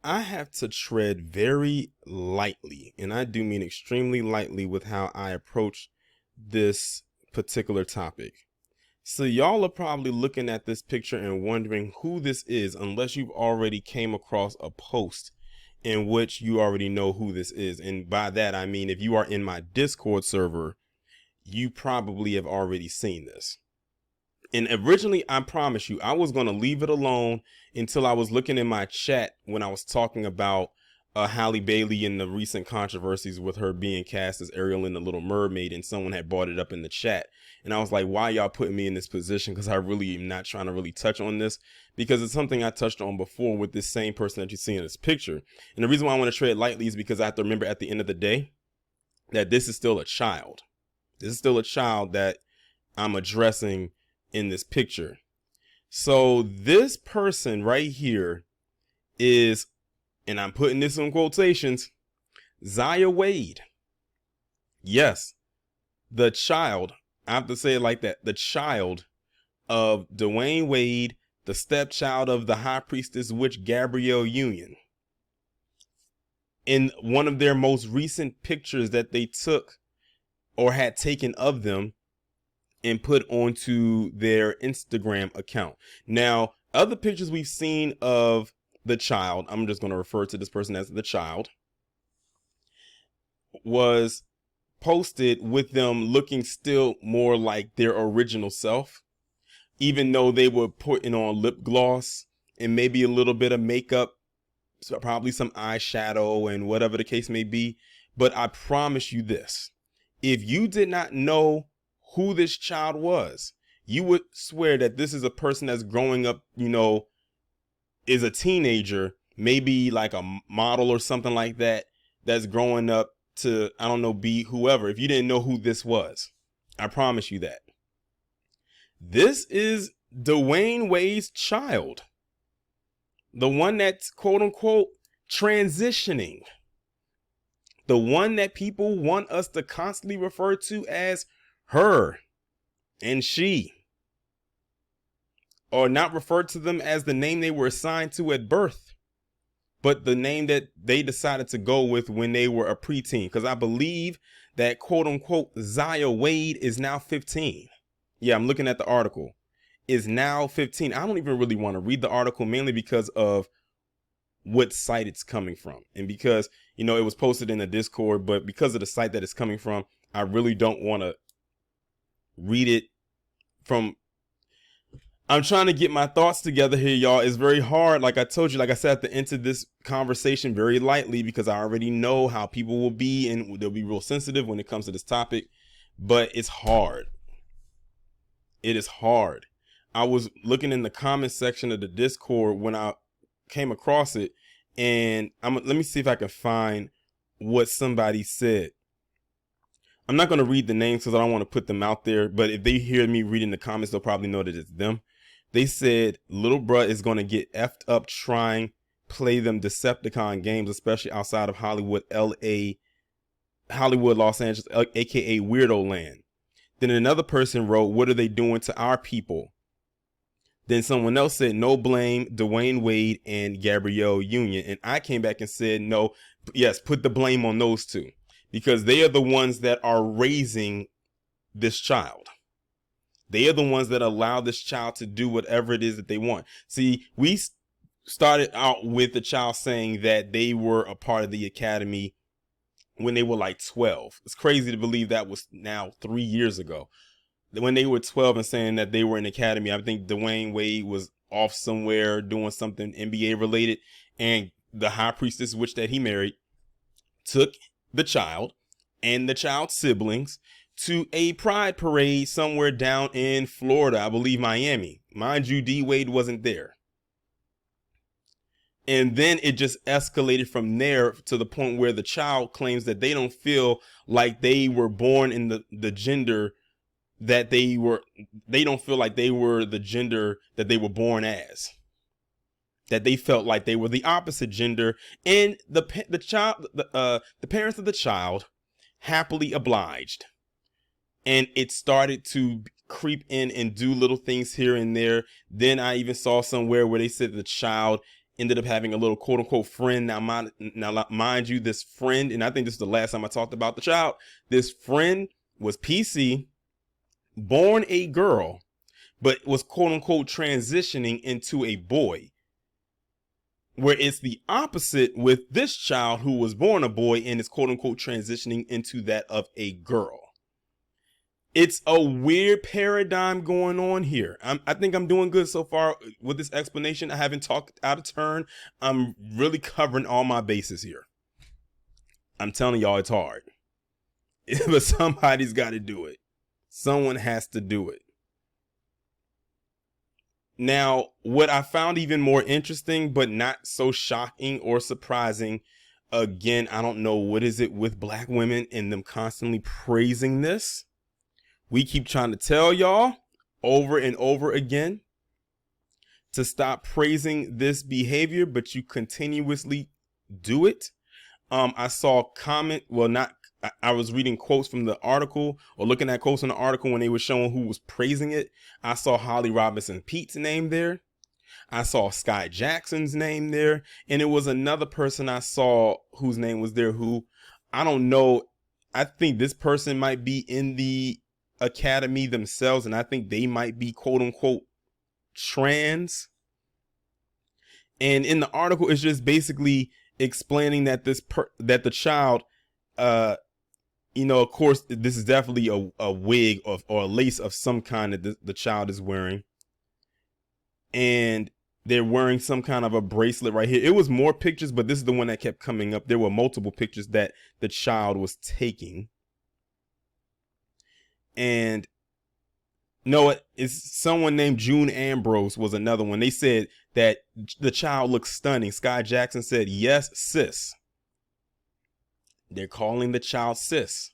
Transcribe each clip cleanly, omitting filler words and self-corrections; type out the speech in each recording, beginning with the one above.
I have to tread very lightly, and I do mean extremely lightly with how I approach this particular topic. So y'all are probably looking at this picture and wondering who this is, unless you've already came across a post in which you already know who this is. And by that, I mean, if you are in my Discord server, you probably have already seen this. And originally, I promise you, I was going to leave it alone until I was looking in my chat when I was talking about Halle Bailey and the recent controversies with her being cast as Ariel in The Little Mermaid, and someone had brought it up in the chat. And I was like, why y'all putting me in this position? Because I really am not trying to really touch on this, because it's something I touched on before with this same person that you see in this picture. And the reason why I want to tread lightly is because I have to remember at the end of the day that this is still a child. This is still a child that I'm addressing in this picture. So this person right here is, and I'm putting this in quotations, Dwyane Wade. Yes, the child, I have to say it like that, the child of Dwyane Wade, the stepchild of the high priestess witch Gabrielle Union. In one of their most recent pictures that they took or had taken of them, and put onto their Instagram account. Now, other pictures we've seen of the child, I'm just going to refer to this person as the child, was posted with them looking still more like their original self, even though they were putting on lip gloss and maybe a little bit of makeup, so probably some eyeshadow and whatever the case may be. But I promise you this, if you did not know who this child was, you would swear that this is a person that's growing up, is a teenager, maybe like a model or something like that, that's growing up to, I don't know, be whoever. If you didn't know who this was, I promise you that. This is Dwyane Wade's child. The one that's quote unquote transitioning. The one that people want us to constantly refer to as her and she, or not refer to them as the name they were assigned to at birth, but the name that they decided to go with when they were a preteen. Because I believe that quote unquote Dwyane Wade is now 15. Yeah, I'm looking at the article. Is now 15. I don't even really want to read the article, mainly because of what site it's coming from. And because, it was posted in the Discord, but because of the site that it's coming from, I really don't want to read it from. I'm trying to get my thoughts together here, y'all. It's very hard. Like I told you, like I said, at the end of this conversation very lightly, because I already know how people will be, and they'll be real sensitive when it comes to this topic. But it's hard. It is hard. I was looking in the comment section of the Discord when I came across it, and let me see if I can find what somebody said. I'm not going to read the names because I don't want to put them out there, but if they hear me reading the comments, they'll probably know that it's them. They said, little bruh is going to get effed up trying play them Decepticon games, especially outside of Hollywood, Los Angeles, aka Weirdo Land. Then another person wrote, what are they doing to our people? Then someone else said, no blame, Dwyane Wade and Gabrielle Union. And I came back and said, no, yes, put the blame on those two, because they are the ones that are raising this child. They are the ones that allow this child to do whatever it is that they want. See, we started out with the child saying that they were a part of the academy when they were like 12. It's crazy to believe that was now 3 years ago. When they were 12 and saying that they were in the academy, I think Dwyane Wade was off somewhere doing something NBA related, and the high priestess witch that he married took the child and the child's siblings to a pride parade somewhere down in Florida, I believe Miami. Mind you, D Wade wasn't there. And then it just escalated from there to the point where the child claims that they don't feel like they were born in the gender that they don't feel like they were the gender that they were born as. That they felt like they were the opposite gender, and the parents of the child happily obliged. And it started to creep in and do little things here and there. Then I even saw somewhere where they said the child ended up having a little quote unquote friend. Now, mind you, this friend, and I think this is the last time I talked about the child, this friend was PC, born a girl, but was quote unquote transitioning into a boy. Where it's the opposite with this child who was born a boy and is quote unquote transitioning into that of a girl. It's a weird paradigm going on here. I think I'm doing good so far with this explanation. I haven't talked out of turn. I'm really covering all my bases here. I'm telling y'all it's hard. But somebody's got to do it. Someone has to do it. Now, what I found even more interesting, but not so shocking or surprising, again, I don't know what is it with black women and them constantly praising this. We keep trying to tell y'all over and over again to stop praising this behavior, but you continuously do it. I saw comment, well, not, I was reading quotes from the article or looking at quotes from the article when they were showing who was praising it. I saw Holly Robinson Pete's name there. I saw Sky Jackson's name there. And it was another person I saw whose name was there who, I don't know. I think this person might be in the academy themselves. And I think they might be quote unquote trans. And in the article, it's just basically explaining that that the child, you know, of course, this is definitely a wig or a lace of some kind that the child is wearing. And they're wearing some kind of a bracelet right here. It was more pictures, but this is the one that kept coming up. There were multiple pictures that the child was taking. And no, it's someone named June Ambrose was another one. They said that the child looks stunning. Sky Jackson said, yes, sis. They're calling the child sis.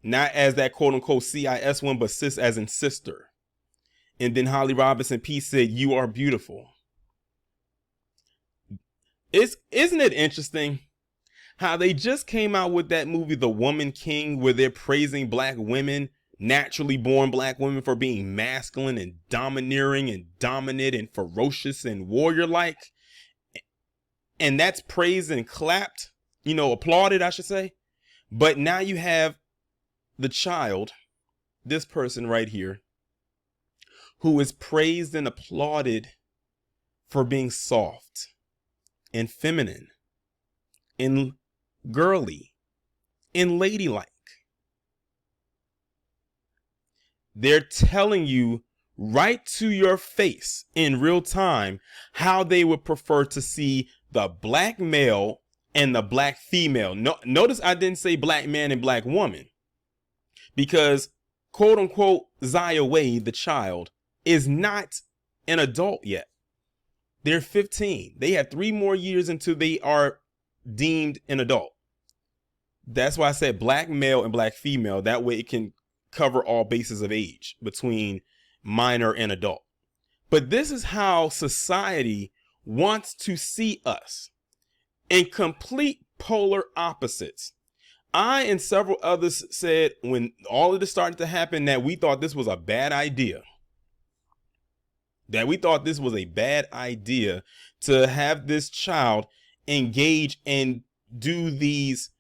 Not as that quote unquote CIS one, but sis as in sister. And then Holly Robinson P said, you are beautiful. Isn't it interesting how they just came out with that movie, The Woman King, where they're praising black women, naturally born black women, for being masculine and domineering and dominant and ferocious and warrior-like. And that's praised and clapped, you know, applauded, I should say. But now you have the child, this person right here, who is praised and applauded for being soft and feminine and girly and ladylike. They're telling you right to your face in real time how they would prefer to see the black male and the black female. No, notice I didn't say black man and black woman, because quote unquote Dwyane Wade, the child, is not an adult yet. They're 15. They have 3 more years until they are deemed an adult. That's why I said black male and black female. That way it can cover all bases of age between minor and adult. But this is how society wants to see us, in complete polar opposites. I and several others said when all of this started to happen that we thought this was a bad idea. That we thought this was a bad idea to have this child engage and do these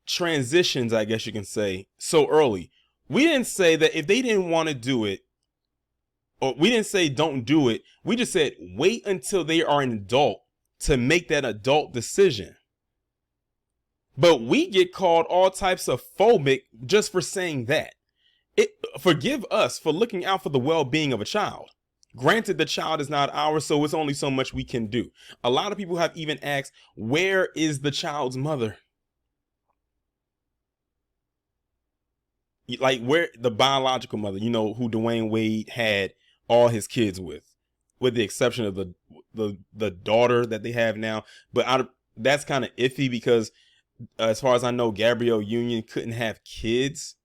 transitions, I guess you can say, so early. We didn't say that if they didn't want to do it, or we didn't say don't do it. We just said wait until they are an adult to make that adult decision. But we get called all types of phobic just for saying that. Forgive us for looking out for the well-being of a child. Granted, the child is not ours, so it's only so much we can do. A lot of people have even asked, where is the child's mother? Like, where the biological mother, you know, who Dwyane Wade had all his kids with the exception of the daughter that they have now. But that's kind of iffy because as far as I know, Gabrielle Union couldn't have kids.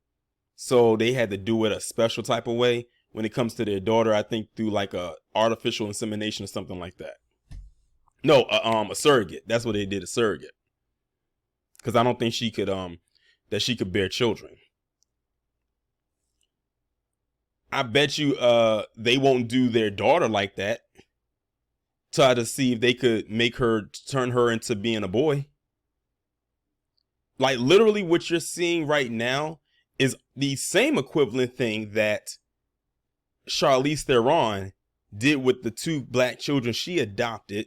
So they had to do it a special type of way when it comes to their daughter. I think through like a artificial insemination or something like that. No, a surrogate. That's what they did, a surrogate. Because I don't think she could that she could bear children. I bet you they won't do their daughter like that. try to see if they could make her turn her into being a boy. Like literally what you're seeing right now is the same equivalent thing that Charlize Theron did with the 2 black children she adopted,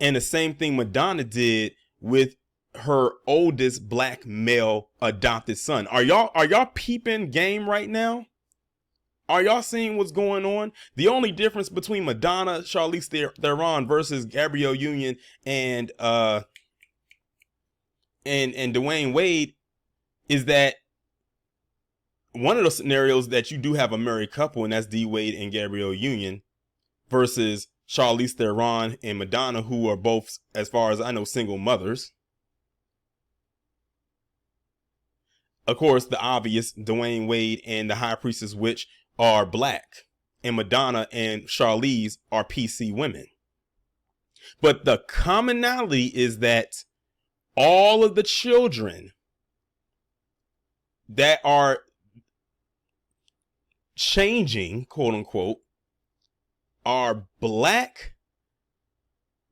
and the same thing Madonna did with her oldest black male adopted son. Are y'all peeping game right now? Are y'all seeing what's going on? The only difference between Madonna, Charlize Theron versus Gabrielle Union and Dwyane Wade is that one of the scenarios that you do have a married couple, and that's D Wade and Gabrielle Union, versus Charlize Theron and Madonna, who are both, as far as I know, single mothers. Of course, the obvious, Dwyane Wade and the High Priestess Witch are black, and Madonna and Charlize are PC women. But the commonality is that all of the children that are changing, quote unquote, are black,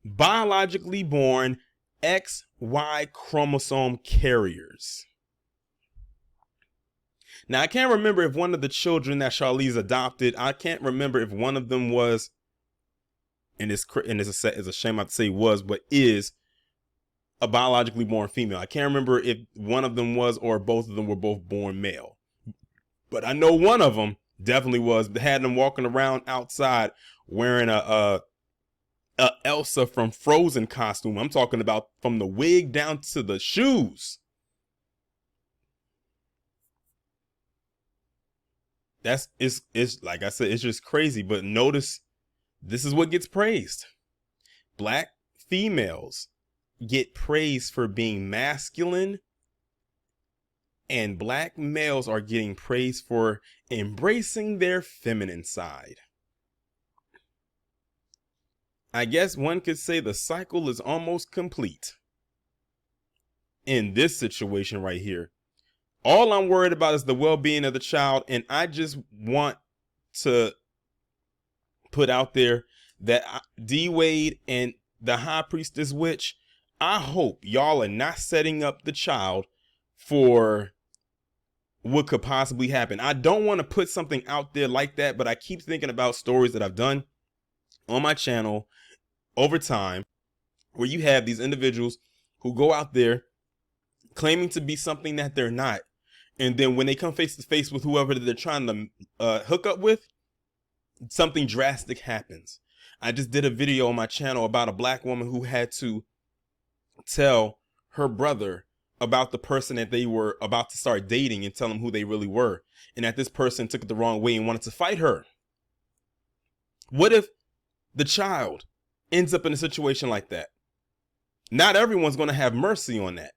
biologically born XY chromosome carriers. Now, I can't remember if one of the children that Charlize adopted, I can't remember if one of them was, and it's a shame I have to say was, but is a biologically born female. I can't remember if one of them was or both of them were both born male. But I know one of them definitely was. They had them walking around outside wearing a Elsa from Frozen costume. I'm talking about from the wig down to the shoes. It's like I said, it's just crazy. But notice, this is what gets praised. Black females get praised for being masculine, and black males are getting praised for embracing their feminine side. I guess one could say the cycle is almost complete in this situation right here. All I'm worried about is the well-being of the child, and I just want to put out there that D Wade and the High Priestess Witch, I hope y'all are not setting up the child for what could possibly happen. I don't want to put something out there like that, but I keep thinking about stories that I've done on my channel over time, where you have these individuals who go out there claiming to be something that they're not. And then when they come face to face with whoever they're trying to hook up with, something drastic happens. I just did a video on my channel about a black woman who had to tell her brother about the person that they were about to start dating and tell him who they really were. And that this person took it the wrong way and wanted to fight her. What if the child ends up in a situation like that? Not everyone's going to have mercy on that.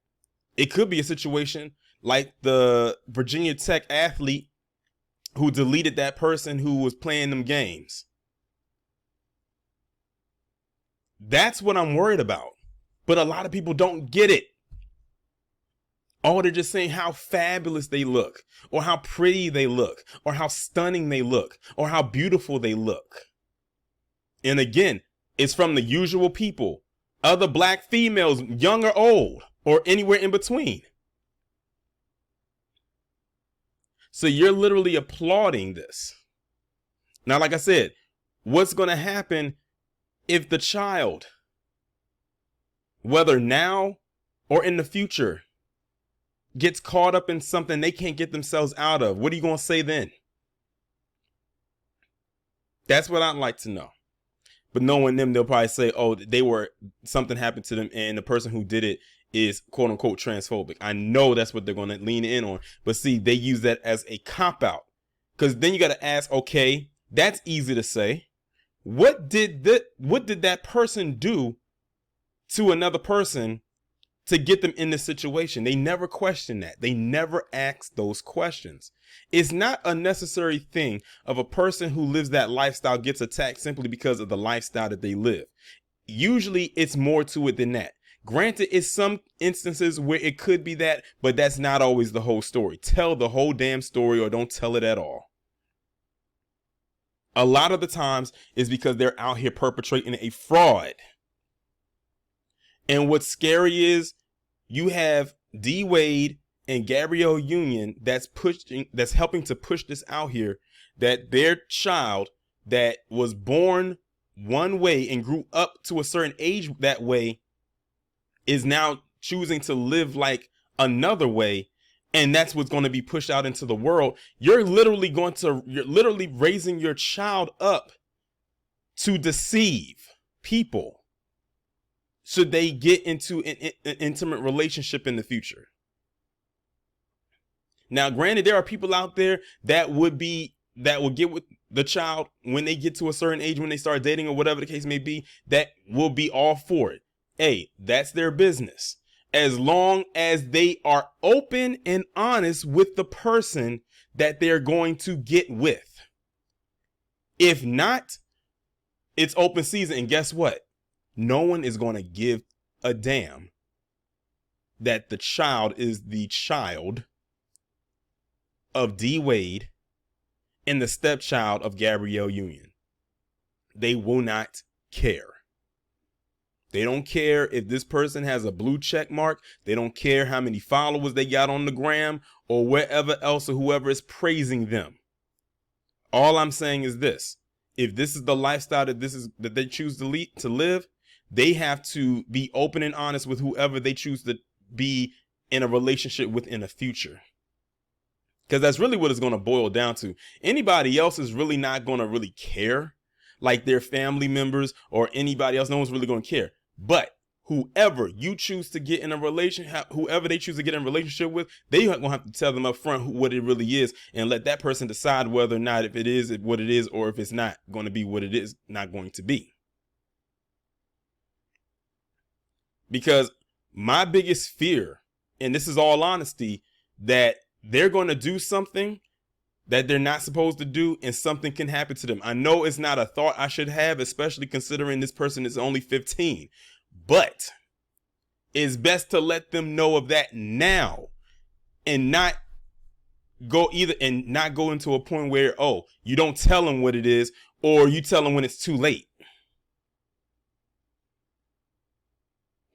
It could be a situation like the Virginia Tech athlete who deleted that person who was playing them games. That's what I'm worried about. But a lot of people don't get it. Oh, they're just saying how fabulous they look, or how pretty they look, or how stunning they look, or how beautiful they look. And again, it's from the usual people, other black females, young or old, or anywhere in between. So you're literally applauding this. Now, like I said, what's going to happen if the child, whether now or in the future, gets caught up in something they can't get themselves out of? What are you going to say then? That's what I'd like to know. But knowing them, they'll probably say, oh, something happened to them and the person who did it is quote unquote transphobic. I know that's what they're going to lean in on. But see, they use that as a cop out, because then you got to ask, okay, that's easy to say. What did that person do to another person to get them in this situation? They never question that. They never ask those questions. It's not a necessary thing of a person who lives that lifestyle gets attacked simply because of the lifestyle that they live. Usually it's more to it than that. Granted, it's some instances where it could be that, but that's not always the whole story. Tell the whole damn story or don't tell it at all. A lot of the times is because they're out here perpetrating a fraud. And what's scary is you have D Wade and Gabrielle Union that's helping to push this out here, that their child that was born one way and grew up to a certain age that way is now choosing to live like another way, and that's what's going to be pushed out into the world. You're literally raising your child up to deceive people should they get into an intimate relationship in the future. Now, granted, there are people out there that would get with the child when they get to a certain age, when they start dating or whatever the case may be, that will be all for it. Hey, that's their business. As long as they are open and honest with the person that they're going to get with. If not, it's open season. And guess what? No one is going to give a damn that the child is the child of D Wade and the stepchild of Gabrielle Union. They will not care. They don't care if this person has a blue check mark. They don't care how many followers they got on the gram or wherever else or whoever is praising them. All I'm saying is this: if this is the lifestyle that they choose to live, they have to be open and honest with whoever they choose to be in a relationship with in the future. Because that's really what it's going to boil down to. Anybody else is really not going to really care, like their family members or anybody else. No one's really going to care. But whoever you choose to get in a relationship, whoever they choose to get in a relationship with, they are going to have to tell them up front what it really is, and let that person decide whether or not if it is what it is, or if it's not going to be what it is not going to be. Because my biggest fear, and this is all honesty, that they're going to do something that they're not supposed to do, and something can happen to them. I know it's not a thought I should have, especially considering this person is only 15, but it's best to let them know of that now, and not go into a point where, oh, you don't tell them what it is, or you tell them when it's too late.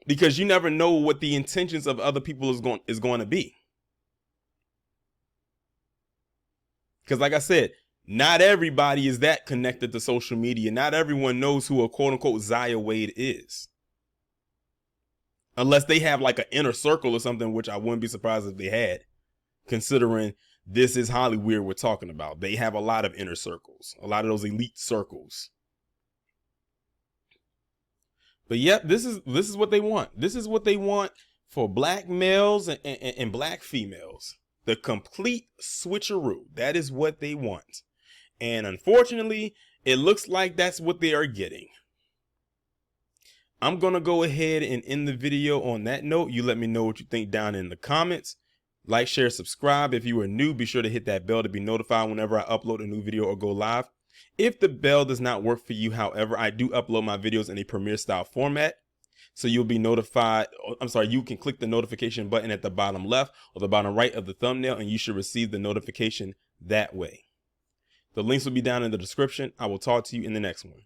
Because you never know what the intentions of other people is going to be. Because like I said, not everybody is that connected to social media. Not everyone knows who a quote unquote Dwyane Wade is. Unless they have like an inner circle or something, which I wouldn't be surprised if they had, considering this is Hollywood we're talking about. They have a lot of inner circles, a lot of those elite circles. But yep, this is what they want. This is what they want for black males and black females. The complete switcheroo. That is what they want. And unfortunately, it looks like that's what they are getting. I'm going to go ahead and end the video on that note. You let me know what you think down in the comments. Like, share, subscribe. If you are new, be sure to hit that bell to be notified whenever I upload a new video or go live. If the bell does not work for you, however, I do upload my videos in a Premiere style format. So you'll be notified. You can click the notification button at the bottom left or the bottom right of the thumbnail, and you should receive the notification that way. The links will be down in the description. I will talk to you in the next one.